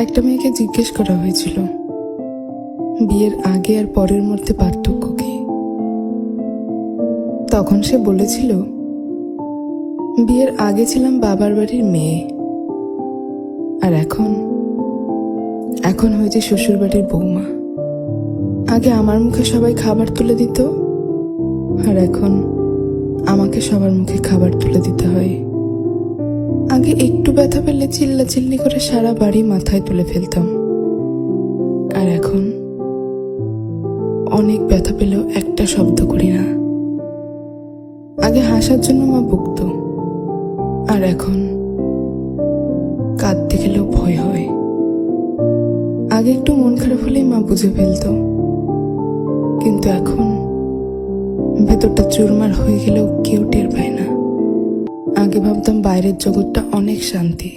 একটা মেয়েকে জিজ্ঞেস করা হয়েছিল বিয়ের আগে আর পরের মধ্যে পার্থক্য কি। তখন সে বলেছিল, বিয়ের আগে ছিলাম বাবার বাড়ির মেয়ে, আর এখন হয়েছে শ্বশুর বাড়ির বৌমা। আগে আমার মুখে সবাই খাবার তুলে দিত, আর এখন আমাকে সবার মুখে খাবার তুলে দিতে হয়। আগে একটু ব্যথা পেলে চিল্লাচিল্লি করে সারা বাড়ি মাথায় তুলে ফেলতাম, আর এখন অনেক ব্যথা পেলেও একটা শব্দ করি না। আগে হাসার জন্য মা বকতো, আর এখন কাঁদতে গেলেও ভয় হয়। আগে একটু মন খারাপ হলেই মা বুঝে ফেলতো, কিন্তু এখন ভেতরটা চুরমার হয়ে গেলেও কেউ টের পায় না। আগে ভাবতাম বাইরের জগৎটা অনেক শান্তি,